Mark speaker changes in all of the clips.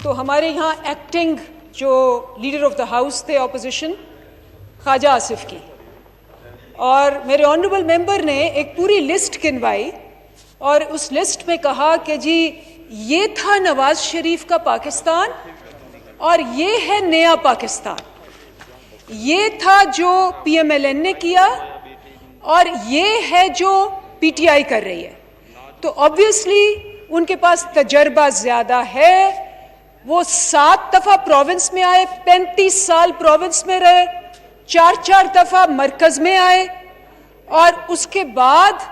Speaker 1: تو ہمارے یہاں ایکٹنگ جو لیڈر آف دا ہاؤس تھے اپوزیشن خواجہ آصف کی، اور میرے آنریبل ممبر نے ایک پوری لسٹ گنوائی اور اس لسٹ میں کہا کہ جی یہ تھا نواز شریف کا پاکستان اور یہ ہے نیا پاکستان، یہ تھا جو پی ایم ایل این نے کیا اور یہ ہے جو پی ٹی آئی کر رہی ہے۔ تو آبویسلی ان کے پاس تجربہ زیادہ ہے، وہ 7 دفعہ پروونس میں آئے، 35 سال پروونس میں رہے، 4 دفعہ مرکز میں آئے، اور اس کے بعد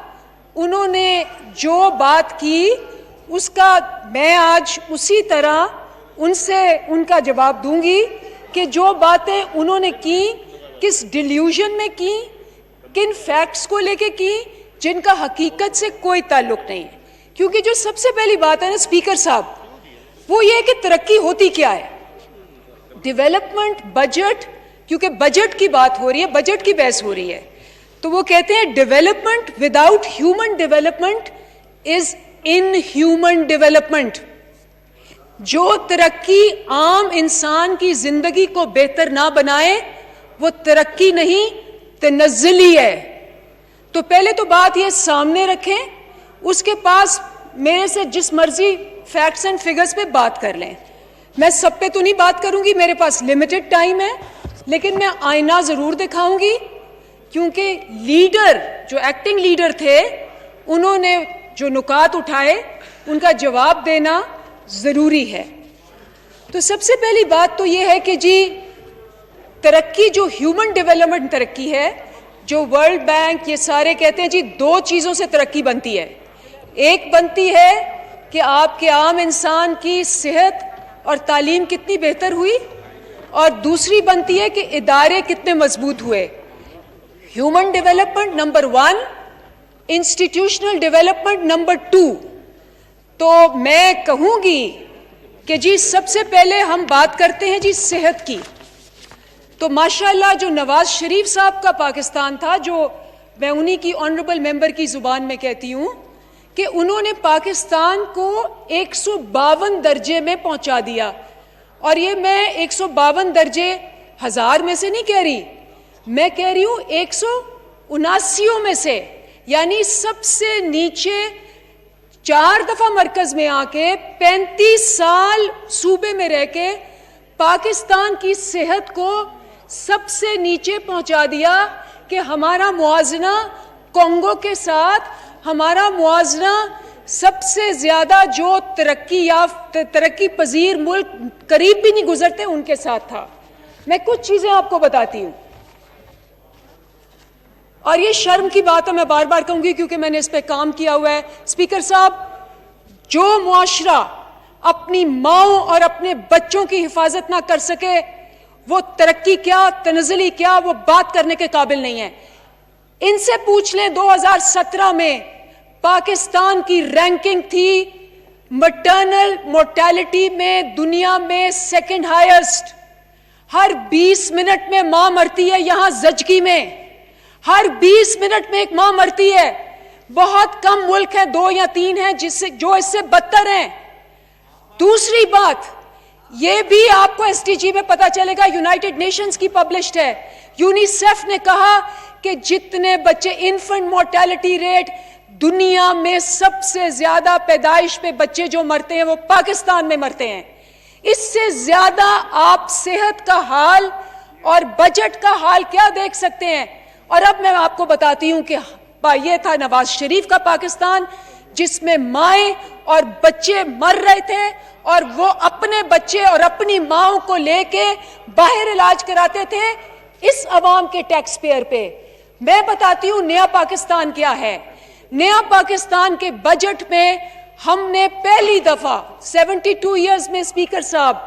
Speaker 1: انہوں نے جو بات کی اس کا میں آج اسی طرح ان سے ان کا جواب دوں گی کہ جو باتیں انہوں نے کی کس ڈیلیوژن میں کی، کن فیکٹس کو لے کے کی جن کا حقیقت سے کوئی تعلق نہیں ہے۔ کیونکہ جو سب سے پہلی بات ہے نا اسپیکر صاحب، وہ یہ کہ ترقی ہوتی کیا ہے، ڈیولپمنٹ، بجٹ، کیونکہ بجٹ کی بات ہو رہی ہے، بجٹ کی بحث ہو رہی ہے، تو وہ کہتے ہیں development without human development is in human development. جو ترقی عام انسان کی زندگی کو بہتر نہ بنائے وہ ترقی نہیں، تنزلی ہے۔ تو پہلے تو بات یہ سامنے رکھیں، اس کے پاس میرے سے جس مرضی فیکٹس اینڈ فگرز پہ بات کر لیں، میں سب پہ تو نہیں بات کروں گی، میرے پاس لمیٹڈ ٹائم ہے، لیکن میں آئینہ ضرور دکھاؤں گی، کیونکہ لیڈر جو ایکٹنگ لیڈر تھے انہوں نے جو نکات اٹھائے ان کا جواب دینا ضروری ہے۔ تو سب سے پہلی بات تو یہ ہے کہ جی ترقی جو ہیومن ڈیولپمنٹ ترقی ہے، جو ورلڈ بینک یہ سارے کہتے ہیں جی 2 چیزوں سے ترقی بنتی ہے، ایک بنتی ہے کہ آپ کے عام انسان کی صحت اور تعلیم کتنی بہتر ہوئی، اور دوسری بنتی ہے کہ ادارے کتنے مضبوط ہوئے۔ Human development number 1، institutional development number 2۔ تو میں کہوں گی کہ جی سب سے پہلے ہم بات کرتے ہیں جی صحت کی۔ تو ماشاءاللہ جو نواز شریف صاحب کا پاکستان تھا، جو میں انہی کی آنریبل ممبر کی زبان میں کہتی ہوں کہ انہوں نے پاکستان کو 152 درجے میں پہنچا دیا، اور یہ میں 152 درجے 1000 میں سے نہیں کہہ رہی، میں کہہ رہی ہوں 179 میں سے، یعنی سب سے نیچے 4 دفعہ مرکز میں آ کے 35 سال صوبے میں رہ کے پاکستان کی صحت کو سب سے نیچے پہنچا دیا کہ ہمارا موازنہ کانگو کے ساتھ، ہمارا موازنہ سب سے زیادہ جو ترقی پذیر ملک قریب بھی نہیں گزرتے ان کے ساتھ تھا۔ میں کچھ چیزیں آپ کو بتاتی ہوں، اور یہ شرم کی بات ہے، میں بار بار کہوں گی کیونکہ میں نے اس پہ کام کیا ہوا ہے۔ اسپیکر صاحب، جو معاشرہ اپنی ماؤں اور اپنے بچوں کی حفاظت نہ کر سکے وہ ترقی کیا، تنزلی کیا، وہ بات کرنے کے قابل نہیں ہے۔ ان سے پوچھ لیں 2017 میں پاکستان کی رینکنگ تھی مٹرنل مورٹیلٹی میں دنیا میں 2nd ہائیسٹ، ہر 20 منٹ میں ماں مرتی ہے، یہاں زچگی میں ہر 20 منٹ میں ایک ماں مرتی ہے۔ بہت کم ملک ہیں، 2 یا 3 ہیں جو اس سے بدتر ہیں۔ دوسری بات یہ بھی آپ کو ایس ٹی جی میں پتا چلے گا، یونائٹڈ نیشنز کی پبلشڈ ہے، یونیسیف نے کہا کہ جتنے بچے انفنٹ مورٹیلٹی ریٹ دنیا میں سب سے زیادہ پیدائش پہ بچے جو مرتے ہیں وہ پاکستان میں مرتے ہیں۔ اس سے زیادہ آپ صحت کا حال اور بجٹ کا حال کیا دیکھ سکتے ہیں؟ اور اب میں آپ کو بتاتی ہوں کہ یہ تھا نواز شریف کا پاکستان جس میں مائیں اور بچے مر رہے تھے، اور وہ اپنے بچے اور اپنی ماؤں کو لے کے باہر علاج کراتے تھے اس عوام کے ٹیکس پیئر پہ۔ میں بتاتی ہوں نیا پاکستان کیا ہے۔ نیا پاکستان کے بجٹ میں ہم نے پہلی دفعہ 72 ایئرز میں اسپیکر صاحب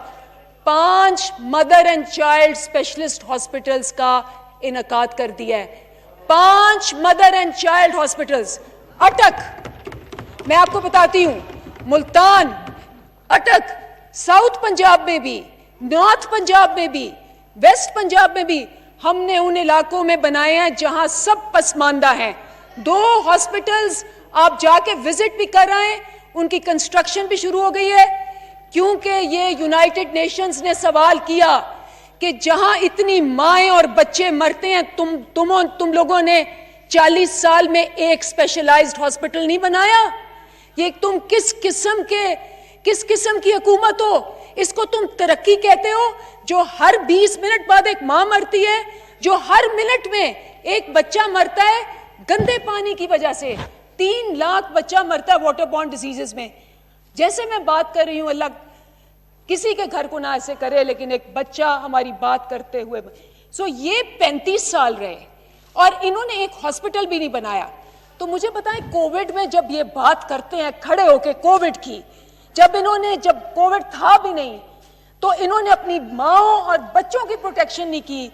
Speaker 1: 5 mother and child specialist hospitals کا انعقاد کر دیا ہے۔ 5 مدر اینڈ چائلڈ ہاسپٹلز۔ اٹک، میں آپ کو بتاتی ہوں، ملتان، اٹک، ساؤتھ پنجاب میں بھی، نارتھ پنجاب میں بھی، ویسٹ پنجاب میں بھی ہم نے ان علاقوں میں بنائے ہیں جہاں سب پسماندہ ہیں۔ 2 ہاسپٹلز آپ جا کے وزٹ بھی کر رہے ہیں، ان کی کنسٹرکشن بھی شروع ہو گئی ہے۔ کیونکہ یہ یونائٹڈ نیشنز نے سوال کیا کہ جہاں اتنی مائیں اور بچے مرتے ہیں تم لوگوں نے 40 سال میں ایک اسپیشلائزڈ ہاسپٹل نہیں بنایا. یہ تم کس قسم کی حکومت ہو؟ اس کو تم ترقی کہتے ہو جو ہر 20 منٹ بعد ایک ماں مرتی ہے, جو ہر منٹ میں ایک بچہ مرتا ہے گندے پانی کی وجہ سے. 3 لاکھ بچہ مرتا ہے واٹر بورن ڈیزیزز میں. جیسے میں بات کر رہی ہوں, اللہ کسی کے گھر کو نہ ایسے کرے, لیکن ایک بچہ ہماری بات کرتے ہوئے یہ 35 سال رہے اور انہوں نے ایک ہاسپٹل بھی نہیں بنایا. تو مجھے بتائیں, کووڈ میں جب یہ بات کرتے ہیں کھڑے ہو کے کووڈ کی, جب کووڈ تھا بھی نہیں تو انہوں نے اپنی ماؤں اور بچوں کی پروٹیکشن نہیں کی.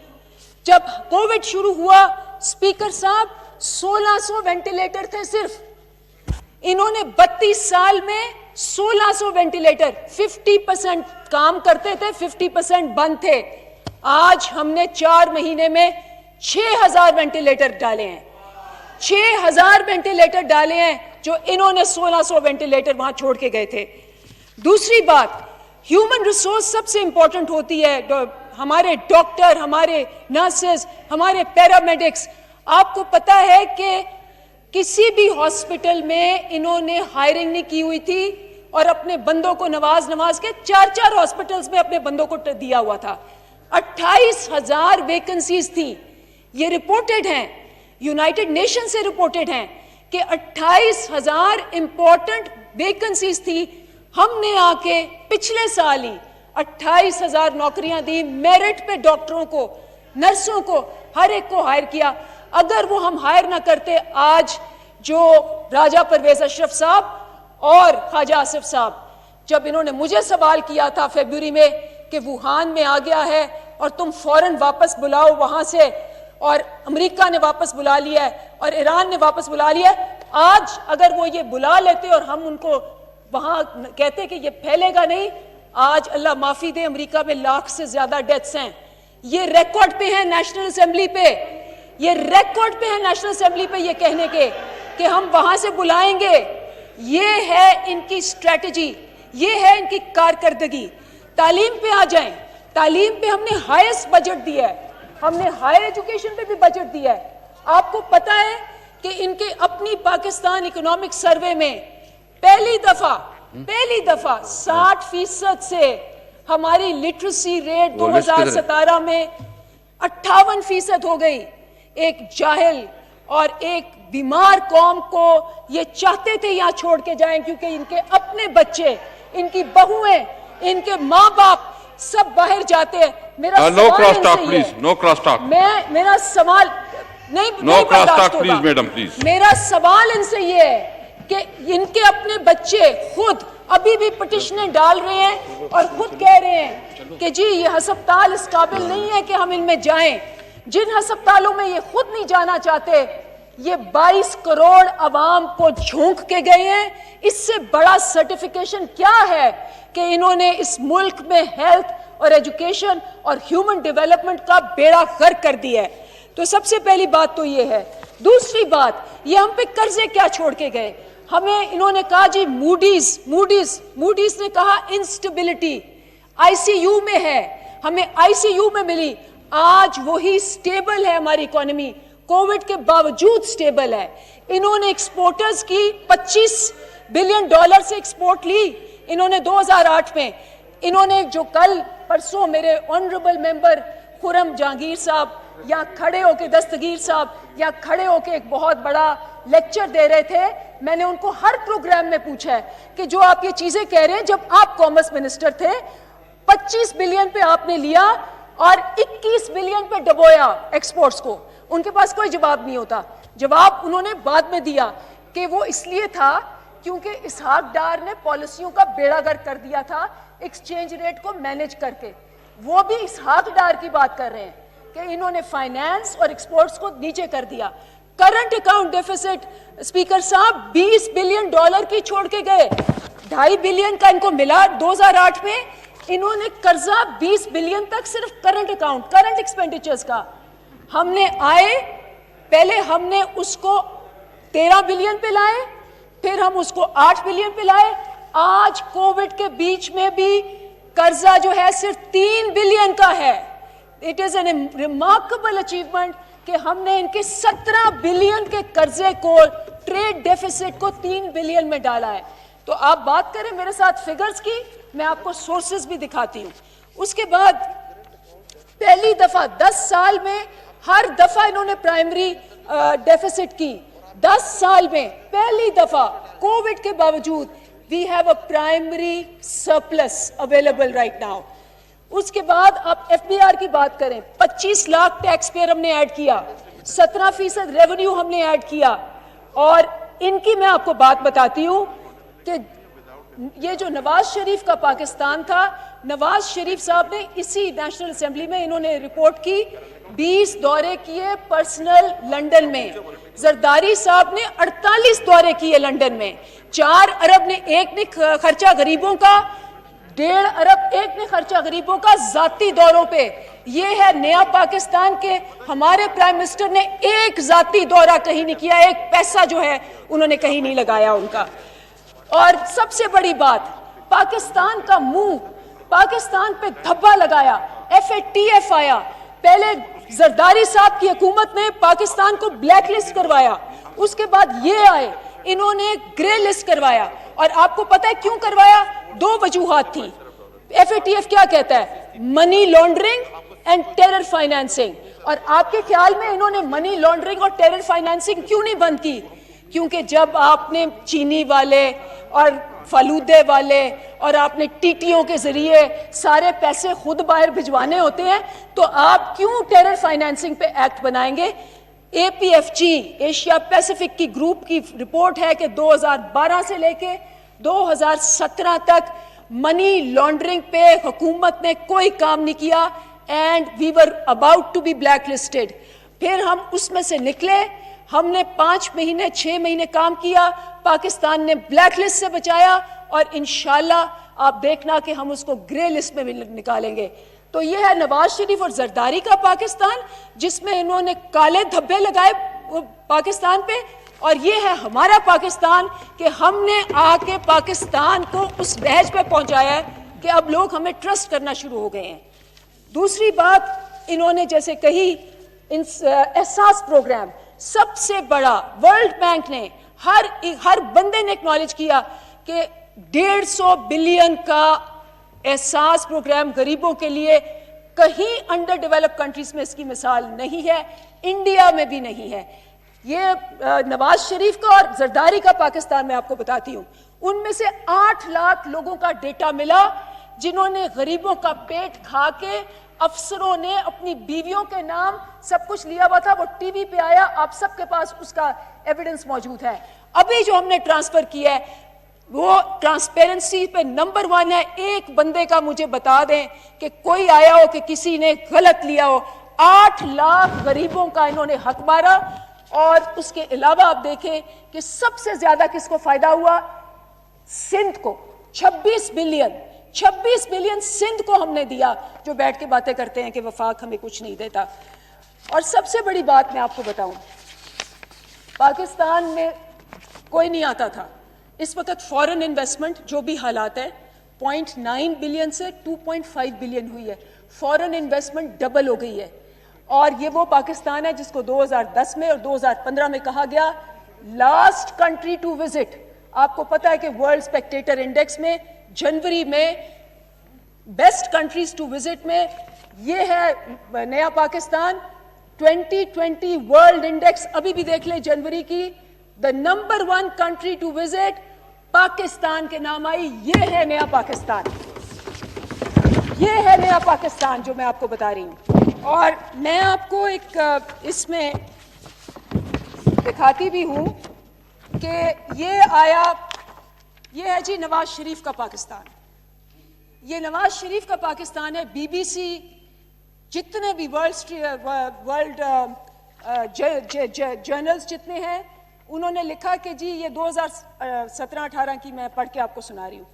Speaker 1: جب کووڈ شروع ہوا, اسپیکر صاحب 1600 وینٹیلیٹر تھے صرف. انہوں نے 32 سال میں 1600 وینٹیلیٹر, 50% کام کرتے تھے, 50% بند تھے. آج ہم نے 4 مہینے میں 6000 وینٹیلیٹر ڈالے ہیں, 6000 وینٹیلیٹر ڈالے ہیں جو انہوں نے 1600 وینٹیلیٹر وہاں چھوڑ کے گئے تھے. دوسری بات, ہیومن ریسورس سب سے امپورٹنٹ ہوتی ہے. ہمارے ڈاکٹر, ہمارے نرسز, ہمارے پیرامیڈکس. آپ کو پتا ہے کہ کسی بھی ہاسپٹل میں انہوں نے ہائرنگ نہیں کی ہوئی تھی اور اپنے بندوں کو نواز کے 4 ہاسپٹلز میں اپنے بندوں کو دیا ہوا تھا. 28,000 ویکنسیز تھی. یہ رپورٹڈ ہیں, یونائٹڈ نیشن سے رپورٹڈ ہیں کہ 28,000 امپورٹنٹ ویکنسیز تھی. ہم نے آ کے پچھلے سال ہی 28,000 نوکریاں دی, میرٹ پہ ڈاکٹروں کو, نرسوں کو, ہر ایک کو ہائر کیا. اگر وہ ہم ہائر نہ کرتے, آج جو راجہ پرویز اشرف صاحب اور خواجہ آصف صاحب, جب انہوں نے مجھے سوال کیا تھا فیبروری میں کہ ووہان میں آ گیا ہے اور تم فوراً واپس بلاؤ وہاں سے, اور امریکہ نے واپس بلا لیا ہے اور ایران نے واپس بلا لیا ہے, آج اگر وہ یہ بلا لیتے اور ہم ان کو وہاں کہتے کہ یہ پھیلے گا نہیں, آج اللہ معافی دے امریکہ میں 1 لاکھ سے زیادہ ڈیتھس ہیں. یہ ریکارڈ پہ ہیں نیشنل اسمبلی پہ, یہ ریکارڈ پہ ہیں نیشنل اسمبلی پہ یہ کہنے کے کہ ہم وہاں سے بلائیں گے. یہ ہے ان کی اسٹریٹجی, یہ ہے ان کی کارکردگی. تعلیم پہ آ جائیں, تعلیم پہ ہم نے ہائیسٹ بجٹ دیا ہے, ہم نے ہائر ایجوکیشن پہ بھی بجٹ دیا ہے. آپ کو پتا ہے کہ ان کے اپنی پاکستان اکنامک سروے میں پہلی دفعہ 60% سے ہماری لٹریسی ریٹ 2017 میں 58% ہو گئی. ایک جاہل اور ایک بیمار قوم کو یہ چاہتے تھے یہاں چھوڑ کے جائیں, کیونکہ ان کے اپنے بچے, ان کی بہویں, ان کے ماں باپ سب باہر جاتے ہیں. میرا سوال ان سے یہ ہے کہ ان کے اپنے بچے خود ابھی بھی پٹیشنیں ڈال رہے ہیں اور خود کہہ رہے ہیں کہ جی یہ ہسپتال اس قابل نہیں ہے کہ ہم ان میں جائیں. جن ہسپتالوں میں یہ خود نہیں جانا چاہتے, یہ 22 کروڑ عوام کو جھونک کے گئے ہیں. اس سے بڑا سرٹیفیکیشن کیا ہے کہ انہوں نے اس ملک میں ہیلتھ اور ایجوکیشن اور ہیومن ڈیولپمنٹ کا بیڑا غرق کر دیا ہے. تو سب سے پہلی بات تو یہ ہے. دوسری بات, یہ ہم پہ قرضے کیا چھوڑ کے گئے. ہمیں انہوں نے کہا جی موڈیز نے کہا انسٹیبلٹی آئی سی یو میں ہے, ہمیں آئی سی یو میں ملی. آج وہی سٹیبل ہے ہماری اکانومی, کووڈ کے باوجود سٹیبل ہے. انہوں نے ایکسپورٹرز کی $25 بلین سے ایکسپورٹ لی انہوں نے 2008 میں. انہوں نے جو کل پرسوں میرے آنریبل ممبر خرم جہانگیر صاحب یا کھڑے ہو کے, دستگیر صاحب یا کھڑے ہو کے ایک بہت بڑا لیکچر دے رہے تھے, میں نے ان کو ہر پروگرام میں پوچھا ہے کہ جو آپ یہ چیزیں کہہ رہے ہیں, جب آپ کامرس منسٹر تھے 25 بلین پہ آپ نے لیا اور 21 بلین پہ ڈبویا ایکسپورٹس کو. ان کے پاس کوئی جواب نہیں ہوتا. جواب انہوں نے بعد میں دیا کہ وہ اس لیے تھا کیونکہ اسحاق ڈار نے پالیسیوں کا بیڑا غرق کر دیا تھا ایکسچینج ریٹ کو مینج کر کے. وہ بھی اسحاق ڈار کی بات کر رہے ہیں کہ انہوں نے فائنانس اور ایکسپورٹس کو نیچے کر دیا. کرنٹ اکاؤنٹ ڈیفیسٹ اسپیکر صاحب $20 بلین کی چھوڑ کے گئے. 2.5 بلین کا ان کو ملا 2008 میں. انہوں نے قرضہ 20 بلین تک صرف کرنٹ ایکسپینڈیچرز کا. ہم نے پہلے ہم نے اس کو 13 بلین پہ لائے, پھر ہم اس کو 8 بلین پہ لائے, آج کووڈ کے بیچ میں بھی قرضہ جو ہے صرف 3 بلین کا ہے. It is an remarkable achievement کہ ہم نے ان کے 17 بلین کے قرضے کو, ٹریڈ ڈیفیسٹ کو 3 بلین میں ڈالا ہے. تو آپ بات کریں میرے ساتھ فگرز کی, میں آپ کو سورسز بھی دکھاتی ہوں. اس کے بعد پہلی دفعہ 10 سال میں ہر دفعہ انہوں نے پرائمری ڈیفیسٹ کی. 10 سال میں پہلی دفعہ کووڈ کے باوجود we have a primary surplus available right now. اس کے بعد آپ ایف بی آر کی بات کریں, 25 لاکھ ٹیکس پیئر ہم نے ایڈ کیا, 17% ریونیو ہم نے ایڈ کیا. اور ان کی میں آپ کو بات بتاتی ہوں کہ یہ جو نواز شریف کا پاکستان تھا, نواز شریف صاحب نے اسی نیشنل اسمبلی میں انہوں نے رپورٹ کی, 20 دورے کیے پرسنل لنڈن میں. زرداری صاحب نے 48 دورے کیے لنڈن میں. 4 ارب نے ایک نے خرچہ غریبوں کا, 1.5 ارب ایک نے خرچہ غریبوں کا ذاتی دوروں پہ. یہ ہے نیا پاکستان کے ہمارے پرائم منسٹر نے ایک ذاتی دورہ کہیں نہیں کیا, ایک پیسہ جو ہے انہوں نے کہیں نہیں لگایا ان کا. اور سب سے بڑی بات, پاکستان کا منہ, پاکستان پہ دھبا لگایا, FATF آیا. پہلے زرداری صاحب کی حکومت نے پاکستان کو بلیک لسٹ کروایا, اس کے بعد یہ آئے انہوں نے گرے لسٹ کروایا. اور آپ کو پتہ ہے کیوں کروایا؟ 2 وجوہات تھیں. FATF کیا کہتا ہے؟ Money laundering and terror financing. اور آپ کے خیال میں انہوں نے منی لانڈرنگ اور ٹیرر فائنینسنگ کیوں نہیں بند کی؟ کیونکہ جب آپ نے چینی والے اور فالودے والے اور آپ نے ٹیٹیوں کے ذریعے سارے پیسے خود باہر بھجوانے ہوتے ہیں, تو آپ کیوں ٹیرر فائنینسنگ پہ ایکٹ بنائیں گے؟ APFG ایشیا پیسیفک کی گروپ کی رپورٹ ہے کہ 2012 سے لے کے 2017 تک منی لانڈرنگ پہ حکومت نے کوئی کام نہیں کیا, and we were about to be blacklisted. پھر ہم اس میں سے نکلے, ہم نے 5 مہینے 6 مہینے کام کیا, پاکستان نے بلیک لسٹ سے بچایا, اور انشاءاللہ آپ دیکھنا کہ ہم اس کو گرے لسٹ میں بھی نکالیں گے. تو یہ ہے نواز شریف اور زرداری کا پاکستان, جس میں انہوں نے کالے دھبے لگائے پاکستان پہ, اور یہ ہے ہمارا پاکستان کہ ہم نے آ کے پاکستان کو اس نہج پہ پہنچایا ہے کہ اب لوگ ہمیں ٹرسٹ کرنا شروع ہو گئے ہیں. دوسری بات انہوں نے جیسے کہی, احساس پروگرام سب سے بڑا, ورلڈ بینک نے ہر بندے نے ایکنالج کیا کہ 150 بلین کا احساس پروگرام غریبوں کے لیے, کہیں انڈر ڈیولپ کنٹریز میں اس کی مثال نہیں ہے, انڈیا میں بھی نہیں ہے. یہ نواز شریف کا اور زرداری کا پاکستان میں آپ کو بتاتی ہوں. ان میں سے 8 لاکھ لوگوں کا ڈیٹا ملا جنہوں نے غریبوں کا پیٹ کھا کے, افسروں نے اپنی بیویوں کے نام سب کچھ لیا ہوا تھا, وہ ٹی وی پہ آیا, آپ سب کے پاس اس کا ایویڈنس موجود ہے. ابھی جو ہم نے ٹرانسفر کیا ہے وہ ٹرانسپیرنسی پہ نمبر 1 ہے. ایک بندے کا مجھے بتا دیں کہ کوئی آیا ہو کہ کسی نے غلط لیا ہو. 8 لاکھ غریبوں کا انہوں نے حق مارا. اور اس کے علاوہ آپ دیکھیں کہ سب سے زیادہ کس کو فائدہ ہوا؟ سندھ کو. 26 بلین سندھ کو ہم نے دیا, جو بیٹھ کے باتیں کرتے ہیں کہ وفاق ہمیں کچھ نہیں دیتا. اور سب سے بڑی بات میں آپ کو بتاؤں, پاکستان میں کوئی نہیں آتا تھا. اس وقت فورن انویسٹمنٹ جو بھی حالات ہے 0.9 بلین سے 2.5 بلین ہوئی ہے. فورن انویسٹمنٹ ڈبل ہو گئی ہے. اور یہ وہ پاکستان ہے جس کو 2010 میں اور 2015 میں کہا گیا لاسٹ کنٹری ٹو وزٹ. آپ کو پتا ہے کہ ورلڈ اسپیکٹیٹر انڈیکس میں جنوری میں بیسٹ کنٹریز ٹو وزٹ میں یہ ہے نیا پاکستان. 2020 ورلڈ انڈیکس ابھی بھی دیکھ لیں جنوری کی, the number 1 country to visit Pakistan کے نام آئی. یہ ہے نیا پاکستان, یہ ہے نیا پاکستان جو میں آپ کو بتا رہی ہوں. اور میں آپ کو ایک اس میں دکھاتی بھی ہوں کہ یہ آیا, یہ ہے جی نواز شریف کا پاکستان. یہ نواز شریف کا پاکستان ہے. BBC جتنے بھی ورلڈ جرنلز جتنے ہیں انہوں نے لکھا کہ جی یہ 2017-18 کی میں پڑھ کے آپ کو سنا رہی ہوں.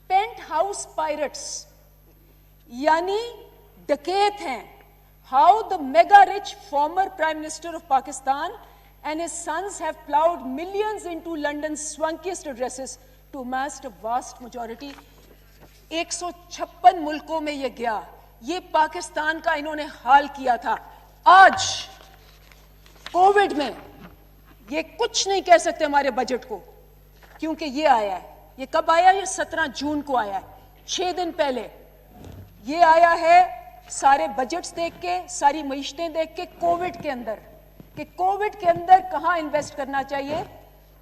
Speaker 1: پینٹ ہاؤس پائرٹس یعنی ڈکیت ہیں. How the mega rich former prime minister of Pakistan and his sons have plowed millions into London's swankiest addresses to amass a vast majority. 156 ملکوں میں یہ گیا. یہ پاکستان کا انہوں نے حال کیا تھا. آج کووڈ میں یہ کچھ نہیں کہہ سکتے ہمارے بجٹ کو, کیونکہ یہ آیا ہے. یہ کب آیا؟ یہ 17 جون کو آیا ہے, 6 دن پہلے. یہ آیا ہے سارے بجٹس دیکھ کے, ساری معیشتیں دیکھ کے, کووڈ کے اندر, کہ کووڈ کے اندر کہاں انویسٹ کرنا چاہیے.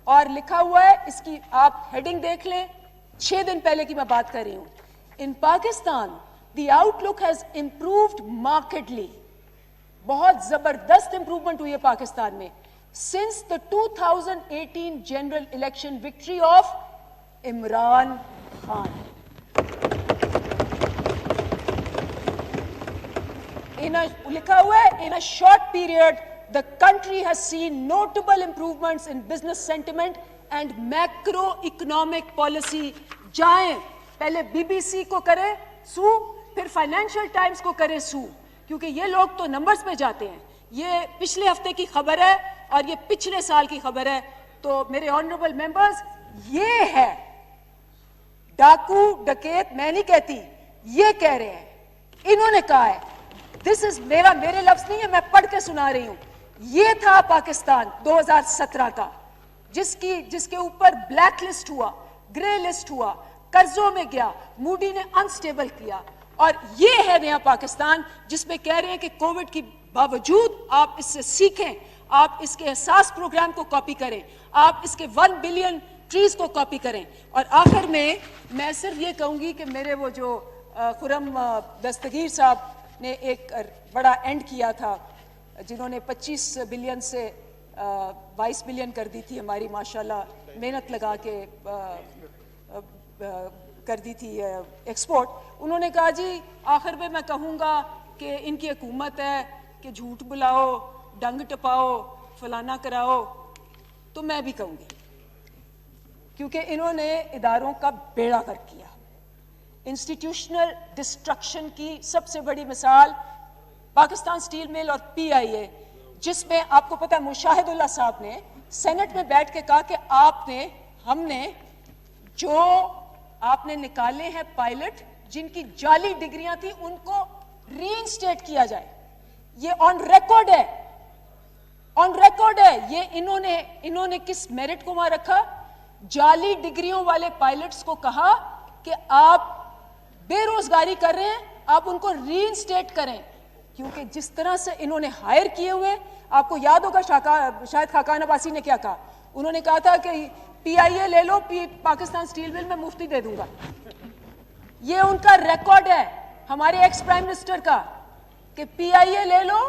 Speaker 1: اور لکھا ہوا ہے, اس کی آپ ہیڈنگ دیکھ لیں, 6 دن پہلے کی میں بات کر رہی ہوں. In Pakistan the outlook has improved markedly. بہت زبردست امپروومنٹ ہوئی ہے پاکستان میں since the 2018 general election victory of Imran Khan. لکھا ہوا ہے, in a short period the country has seen notable improvements in business sentiment and macroeconomic policy. جائیں پہلے بی بی سی کو کرے سو, پھر فائنینشل ٹائمز کو کرے سو, کیونکہ یہ لوگ تو نمبرز پہ جاتے ہیں. یہ پچھلے ہفتے کی خبر ہے اور یہ پچھلے سال کی خبر ہے. تو میرے آنریبل ممبرز, یہ ہے ڈاکو ڈکیت, میں نہیں کہتی, یہ کہہ رہے ہیں, انہوں نے کہا ہے. دس از میرے لفظ نہیں ہے, میں پڑھ کے سنا رہی ہوں. یہ تھا پاکستان 2017 کا, جس کے اوپر بلیک لسٹ ہوا, گرے لسٹ ہوا, قرضوں میں گیا, موڈی نے انسٹیبل کیا. اور یہ ہے نیا پاکستان جس میں کہہ رہے ہیں کہ کووڈ کی باوجود آپ اس سے سیکھیں, آپ اس کے احساس پروگرام کو کاپی کریں, آپ اس کے 1 بلین ٹریز کو کاپی کریں. اور آخر میں صرف یہ کہوں گی کہ میرے وہ جو خرم دستگیر صاحب نے ایک بڑا اینڈ کیا تھا, جنہوں نے 25 بلین سے 22 بلین کر دی تھی ہماری, ماشاءاللہ محنت لگا کے کر دی تھی ایکسپورٹ. انہوں نے کہا جی آخر میں کہوں گا کہ ان کی حکومت ہے کہ جھوٹ بلاؤ, ڈنگ ٹپاؤ, فلانا کراؤ. تو میں بھی کہوں گی, کیونکہ انہوں نے اداروں کا بیڑا غرق کیا. انسٹیٹیوشنل ڈسٹرکشن کی سب سے بڑی مثال پاکستان سٹیل مل اور پی آئی اے, جس میں آپ کو پتہ ہے مشاہد اللہ صاحب نے سینٹ میں بیٹھ کے کہا کہ ہم نے جو آپ نے نکالے ہیں پائلٹ جن کی جعلی ڈگریاں تھیں ان کو ری انسٹیٹ کیا جائے. یہ آن ریکارڈ ہے, آن ریکارڈ ہے. یہ انہوں نے کس میرٹ کو وہاں رکھا؟ جعلی ڈگریوں والے پائلٹس کو کہا کہ آپ بے روزگاری کر رہے ہیں, آپ ان کو ری انسٹیٹ کریں. کیونکہ جس طرح سے انہوں نے ہائر کیے ہوئے, آپ کو یاد ہوگا شاید خاقان عباسی نے کیا کہا, انہوں نے کہا تھا کہ پی آئی اے لے لو, پاکستان سٹیل مل میں مفتی دے دوں گا. یہ ان کا ریکارڈ ہے ہمارے ایکس پرائم منسٹر کا کہ پی آئی اے لے لو,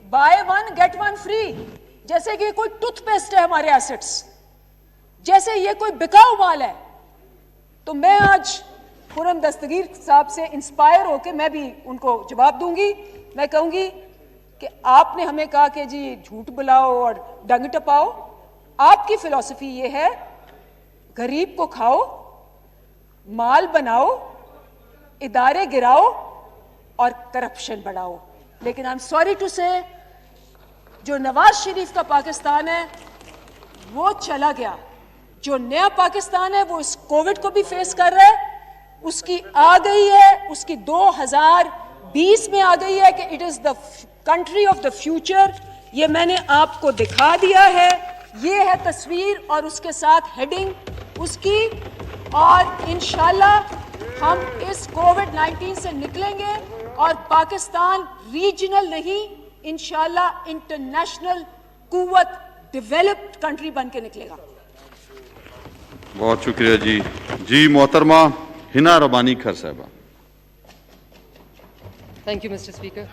Speaker 1: بائی 1 گیٹ 1 فری, جیسے کہ کوئی ٹوتھ پیسٹ ہے ہمارے ایسٹس, جیسے یہ کوئی بکاؤ مال ہے. تو میں آج خرم دستگیر صاحب سے انسپائر ہو کے میں بھی ان کو جواب دوں گی. میں کہوں گی کہ آپ نے ہمیں کہا کہ جی جھوٹ بلاؤ اور ڈنگ ٹپاؤ. آپ کی فلسفی یہ ہے غریب کو کھاؤ, مال بناؤ, ادارے گراؤ اور کرپشن بڑھاؤ. لیکن آئی ایم سوری ٹو سے, جو نواز شریف کا پاکستان ہے وہ چلا گیا. جو نیا پاکستان ہے وہ اس کووڈ کو بھی فیس کر رہا ہے, اس کی آ گئی ہے, اس کی 2020 میں آ گئی ہے کہ it is the country of the future. یہ میں نے آپ کو دکھا دیا ہے, یہ ہے تصویر اور اس کے ساتھ ہیڈنگ اس کی. اور انشاءاللہ ہم اس کووڈ 19 سے نکلیں گے اور پاکستان ریجنل نہیں, انشاءاللہ انٹرنیشنل قوت, ڈیولپڈ کنٹری بن کے نکلے گا.
Speaker 2: بہت شکریہ جی. جی محترمہ ہنا ربانی کھر صاحبہ.
Speaker 3: Thank you mister speaker.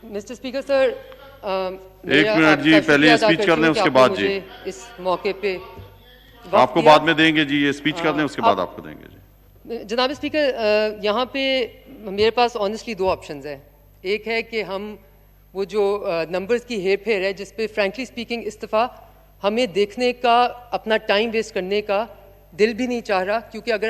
Speaker 3: Mister speaker sir,
Speaker 2: ایک منٹ جی, پہلے اسپیچ کر لیں اس کے بعد. جی
Speaker 3: اس موقع پہ
Speaker 2: آپ کو بعد میں دیں گے جی, یہ اسپیچ کر لیں اس کے بعد آپ کو دیں گے. جی
Speaker 3: جناب اسپیکر, یہاں پہ میرے پاس آنیسٹلی 2 آپشنز ہیں. ایک ہے کہ ہم وہ جو نمبرز کی ہیر پھیر ہے جس پہ فرینکلی اسپیکنگ استفا ہمیں دیکھنے کا, اپنا ٹائم ویسٹ کرنے کا دل بھی نہیں چاہ رہا, کیونکہ اگر